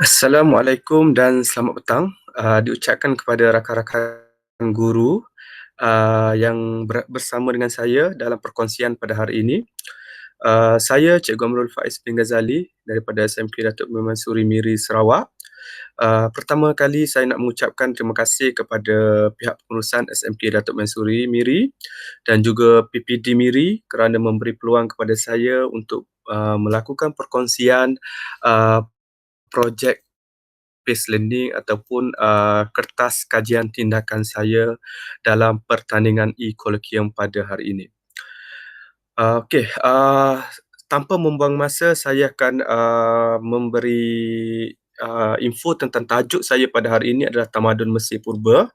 Assalamualaikum dan selamat petang. Diucapkan kepada rakan-rakan guru yang bersama dengan saya dalam perkongsian pada hari ini. Saya Cikgu Amrul Faiz bin Ghazali daripada SMK Datuk Mansuri Miri, Sarawak. Pertama kali saya nak mengucapkan terima kasih kepada pihak pengurusan SMK Datuk Mansuri Miri dan juga PPD Miri kerana memberi peluang kepada saya untuk melakukan perkongsian uh, projek based learning ataupun kertas kajian tindakan saya dalam pertandingan e-colloquium pada hari ini. Okey, tanpa membuang masa, saya akan memberi info tentang tajuk saya pada hari ini adalah Tamadun Mesir Purba,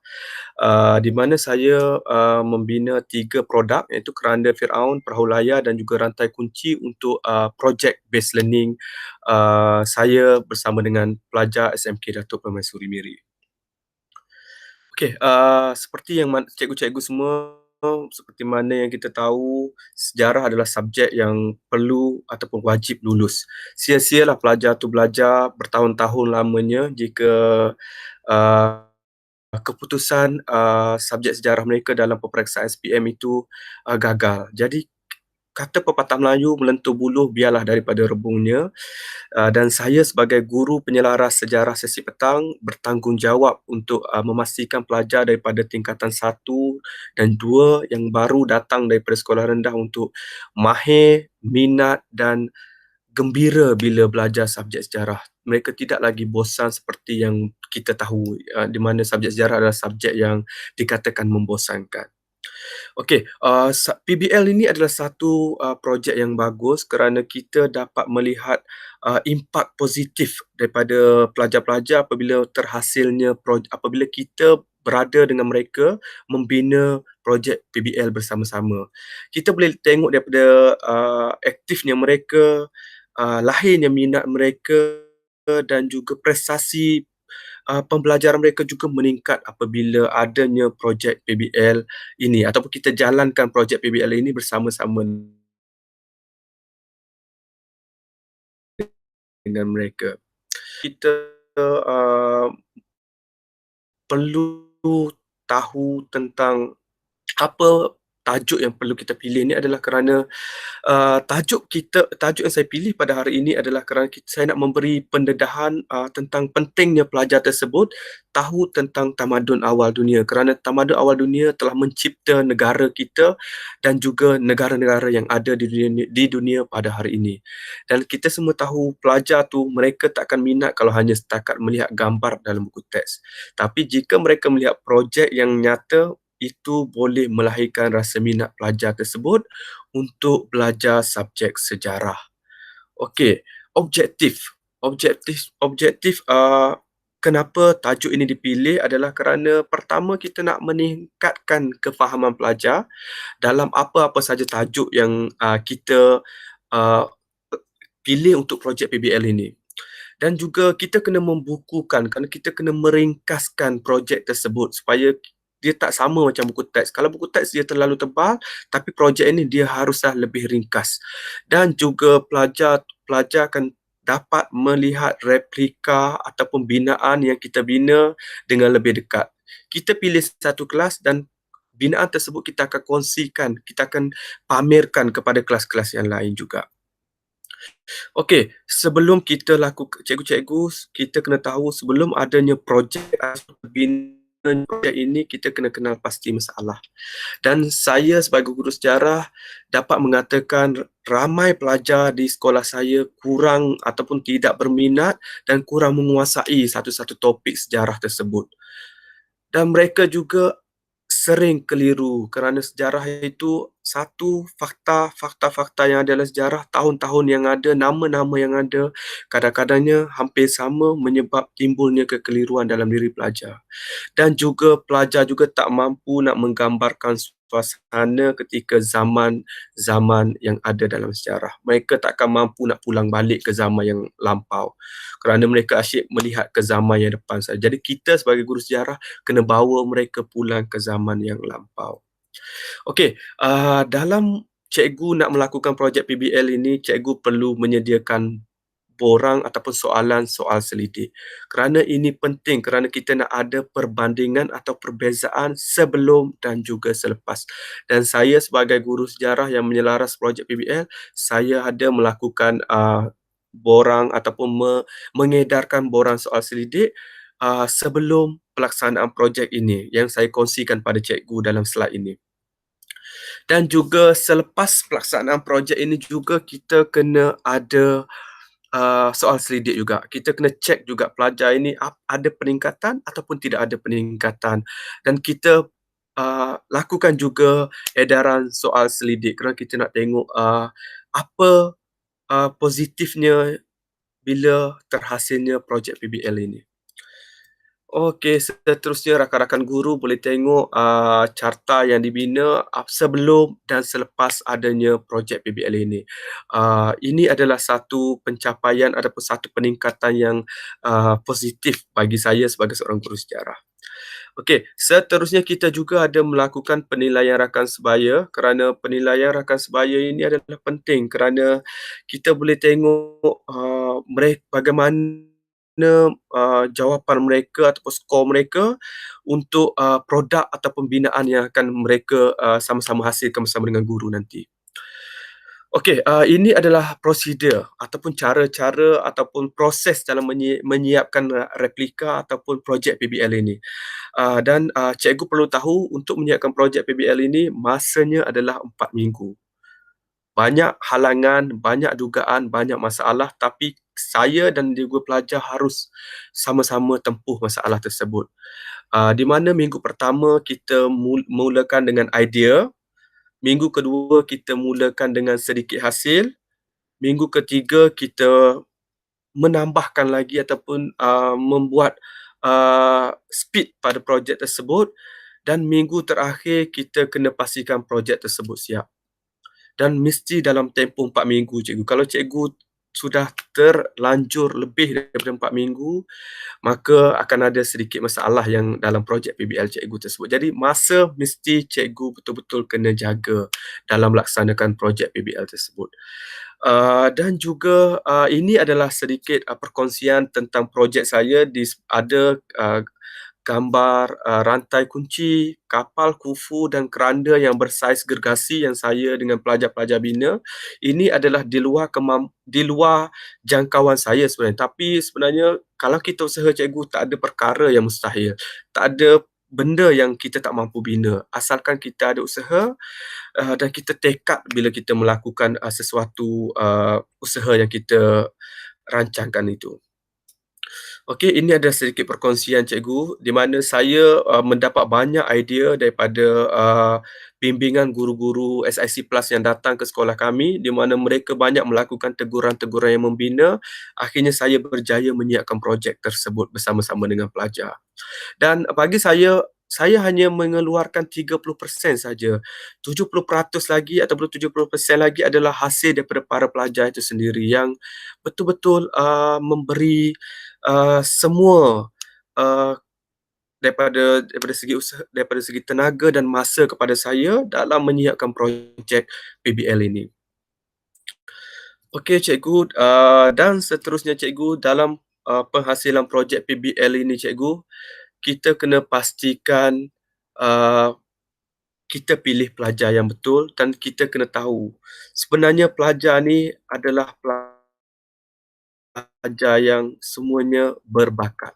di mana saya membina 3 produk iaitu Keranda Firaun, Perahu Layar dan juga Rantai Kunci untuk projek based learning saya bersama dengan pelajar SMK Datuk Permaisuri Miri. Okey, seperti yang cikgu-cikgu semua, seperti mana yang kita tahu, sejarah adalah subjek yang perlu ataupun wajib lulus. Sia-sialah pelajar tu belajar bertahun-tahun lamanya jika uh, keputusan subjek sejarah mereka dalam peperiksaan SPM itu gagal. Jadi kata pepatah Melayu, melentur buluh biarlah daripada rebungnya. Dan saya sebagai guru penyelaras sejarah sesi petang bertanggungjawab untuk memastikan pelajar daripada tingkatan 1 dan 2 yang baru datang daripada sekolah rendah untuk mahir, minat dan gembira bila belajar subjek sejarah. Mereka tidak lagi bosan seperti yang kita tahu, di mana subjek sejarah adalah subjek yang dikatakan membosankan. Okey, PBL ini adalah satu projek yang bagus kerana kita dapat melihat impak positif daripada pelajar-pelajar apabila kita berada dengan mereka membina projek PBL bersama-sama. Kita boleh tengok daripada aktifnya mereka, lahirnya minat mereka dan juga prestasi pembelajaran mereka juga meningkat apabila adanya projek PBL ini ataupun kita jalankan projek PBL ini bersama-sama dengan mereka. Kita uh, perlu tahu tentang apa tajuk yang perlu kita pilih. Ini adalah kerana tajuk yang saya pilih pada hari ini adalah kerana saya nak memberi pendedahan tentang pentingnya pelajar tersebut tahu tentang tamadun awal dunia, kerana tamadun awal dunia telah mencipta negara kita dan juga negara-negara yang ada di dunia pada hari ini. Dan kita semua tahu pelajar tu mereka tak akan minat kalau hanya setakat melihat gambar dalam buku teks. Tapi jika mereka melihat projek yang nyata, itu boleh melahirkan rasa minat pelajar tersebut untuk belajar subjek sejarah. Okey, objektif kenapa tajuk ini dipilih adalah kerana pertama kita nak meningkatkan kefahaman pelajar dalam apa-apa saja tajuk yang kita uh, pilih untuk projek PBL ini. Dan juga kita kena membukukan kerana kita kena meringkaskan projek tersebut supaya dia tak sama macam buku teks. Kalau buku teks dia terlalu tebal, tapi projek ini dia haruslah lebih ringkas. Dan juga pelajar akan dapat melihat replika ataupun binaan yang kita bina dengan lebih dekat. Kita pilih satu kelas dan binaan tersebut kita akan kongsikan, kita akan pamerkan kepada kelas-kelas yang lain juga. Okey, sebelum kita lakukan cikgu-cikgu, kita kena tahu sebelum adanya projek atau bina projek ini, kita kena kenal pasti masalah. Dan saya sebagai guru sejarah dapat mengatakan ramai pelajar di sekolah saya kurang ataupun tidak berminat dan kurang menguasai satu-satu topik sejarah tersebut. Dan mereka juga sering keliru kerana sejarah itu satu fakta-fakta yang ada dalam sejarah, tahun-tahun yang ada, nama-nama yang ada, kadang-kadangnya hampir sama menyebab timbulnya kekeliruan dalam diri pelajar. Dan juga pelajar juga tak mampu nak menggambarkan suasana ketika zaman yang ada dalam sejarah. Mereka takkan mampu nak pulang balik ke zaman yang lampau kerana mereka asyik melihat ke zaman yang depan saja. Jadi kita sebagai guru sejarah kena bawa mereka pulang ke zaman yang lampau. Okey, dalam cikgu nak melakukan projek PBL ini, cikgu perlu menyediakan borang ataupun soalan-soal selidik. Kerana ini penting kerana kita nak ada perbandingan atau perbezaan sebelum dan juga selepas. Dan saya sebagai guru sejarah yang menyelaras projek PBL, saya ada melakukan borang ataupun mengedarkan borang soal selidik sebelum pelaksanaan projek ini yang saya kongsikan pada cikgu dalam slide ini. Dan juga selepas pelaksanaan projek ini juga kita kena ada soal selidik juga. Kita kena cek juga pelajar ini ada peningkatan ataupun tidak ada peningkatan. Dan kita lakukan juga edaran soal selidik kerana kita nak tengok apa positifnya bila terhasilnya projek PBL ini. Okey, seterusnya rakan-rakan guru boleh tengok carta yang dibina sebelum dan selepas adanya projek PBL ini. Ini adalah satu pencapaian ataupun satu peningkatan yang positif bagi saya sebagai seorang guru sejarah. Okey, seterusnya kita juga ada melakukan penilaian rakan sebaya kerana penilaian rakan sebaya ini adalah penting kerana kita boleh tengok mereka bagaimana jawapan mereka ataupun skor mereka untuk produk ataupun binaan yang akan mereka sama-sama hasilkan bersama dengan guru nanti. Okey, ini adalah prosedur ataupun cara-cara ataupun proses dalam menyiapkan replika ataupun projek PBL ini. Dan cikgu perlu tahu untuk menyiapkan projek PBL ini masanya adalah 4 minggu. Banyak halangan, banyak dugaan, banyak masalah tapi saya dan juga pelajar harus sama-sama tempuh masalah tersebut. Di mana minggu pertama kita mulakan dengan idea, minggu kedua kita mulakan dengan sedikit hasil, minggu ketiga kita menambahkan lagi ataupun membuat speed pada projek tersebut dan minggu terakhir kita kena pastikan projek tersebut siap. Dan mesti dalam tempoh 4 minggu cikgu. Kalau cikgu sudah terlanjur lebih daripada 4 minggu, maka akan ada sedikit masalah yang dalam projek PBL cikgu tersebut. Jadi masa mesti cikgu betul-betul kena jaga dalam melaksanakan projek PBL tersebut. Dan juga ini adalah sedikit perkongsian tentang projek saya. Ada gambar rantai kunci, kapal kufu dan keranda yang bersaiz gergasi yang saya dengan pelajar-pelajar bina. Ini adalah di luar jangkauan saya sebenarnya. Tapi sebenarnya kalau kita usaha cikgu, tak ada perkara yang mustahil. Tak ada benda yang kita tak mampu bina. Asalkan kita ada usaha dan kita tekad bila kita melakukan sesuatu usaha yang kita rancangkan itu. Okey, ini adalah sedikit perkongsian cikgu di mana saya mendapat banyak idea daripada bimbingan guru-guru SIC Plus yang datang ke sekolah kami di mana mereka banyak melakukan teguran-teguran yang membina. Akhirnya saya berjaya menyiapkan projek tersebut bersama-sama dengan pelajar. Dan bagi saya hanya mengeluarkan 30% saja. 70% lagi ataupun 70% lagi adalah hasil daripada para pelajar itu sendiri yang betul-betul memberi semua uh, daripada segi usaha, daripada segi tenaga dan masa kepada saya dalam menyiapkan projek PBL ini. Okey cikgu, dan seterusnya cikgu dalam penghasilan projek PBL ini cikgu, kita kena pastikan uh, kita pilih pelajar yang betul dan kita kena tahu sebenarnya pelajar ni adalah pelajar yang semuanya berbakat.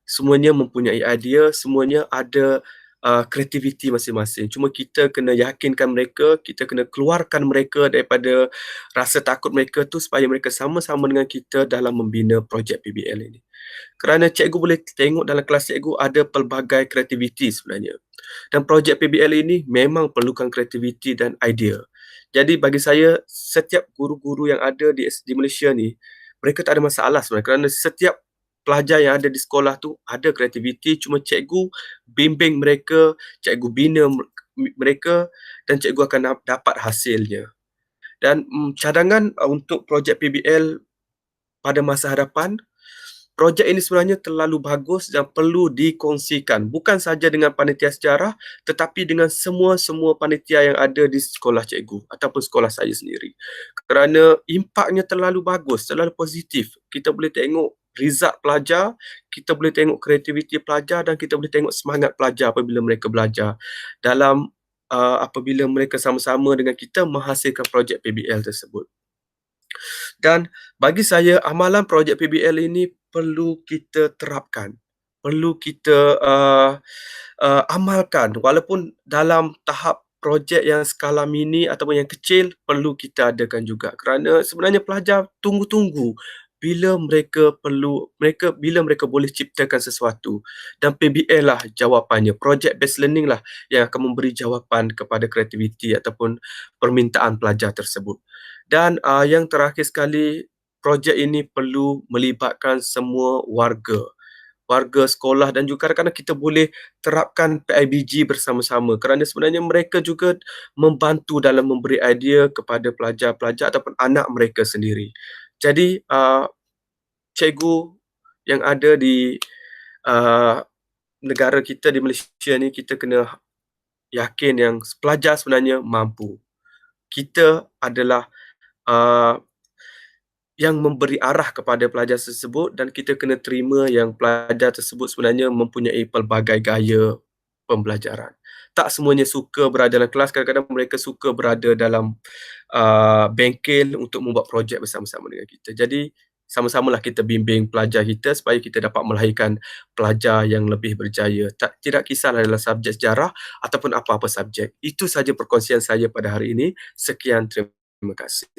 Semuanya mempunyai idea, semuanya ada kreativiti masing-masing. Cuma kita kena yakinkan mereka, kita kena keluarkan mereka daripada rasa takut mereka tu supaya mereka sama-sama dengan kita dalam membina projek PBL ini. Kerana cikgu boleh tengok dalam kelas cikgu ada pelbagai kreativiti sebenarnya. Dan projek PBL ini memang perlukan kreativiti dan idea. Jadi bagi saya, setiap guru-guru yang ada di Malaysia ni, mereka tak ada masalah sebenarnya kerana setiap pelajar yang ada di sekolah tu ada kreativiti, cuma cikgu bimbing mereka, cikgu bina mereka dan cikgu akan dapat hasilnya. Dan cadangan untuk projek PBL pada masa hadapan, projek ini sebenarnya terlalu bagus dan perlu dikongsikan. Bukan saja dengan panitia sejarah, tetapi dengan semua-semua panitia yang ada di sekolah cikgu ataupun sekolah saya sendiri. Kerana impaknya terlalu bagus, terlalu positif. Kita boleh tengok result pelajar, kita boleh tengok kreativiti pelajar dan kita boleh tengok semangat pelajar apabila mereka belajar dalam apabila mereka sama-sama dengan kita menghasilkan projek PBL tersebut. Dan bagi saya amalan projek PBL ini perlu kita terapkan, perlu kita amalkan walaupun dalam tahap projek yang skala mini ataupun yang kecil perlu kita adakan juga kerana sebenarnya pelajar tunggu-tunggu bila mereka boleh ciptakan sesuatu dan PBL lah jawapannya, project based learning lah yang akan memberi jawapan kepada kreativiti ataupun permintaan pelajar tersebut. Dan yang terakhir sekali, projek ini perlu melibatkan semua warga sekolah dan juga kadang-kadang kita boleh terapkan PIBG bersama-sama kerana sebenarnya mereka juga membantu dalam memberi idea kepada pelajar-pelajar ataupun anak mereka sendiri. Jadi, cikgu yang ada di uh, negara kita di Malaysia ni, kita kena yakin yang pelajar sebenarnya mampu. Kita adalah uh, yang memberi arah kepada pelajar tersebut dan kita kena terima yang pelajar tersebut sebenarnya mempunyai pelbagai gaya pembelajaran. Tak semuanya suka berada dalam kelas, kadang-kadang mereka suka berada dalam bengkel untuk membuat projek bersama-sama dengan kita. Jadi, sama-samalah kita bimbing pelajar kita supaya kita dapat melahirkan pelajar yang lebih berjaya. Tidak kisahlah dalam subjek sejarah ataupun apa-apa subjek. Itu saja perkongsian saya pada hari ini. Sekian, terima kasih.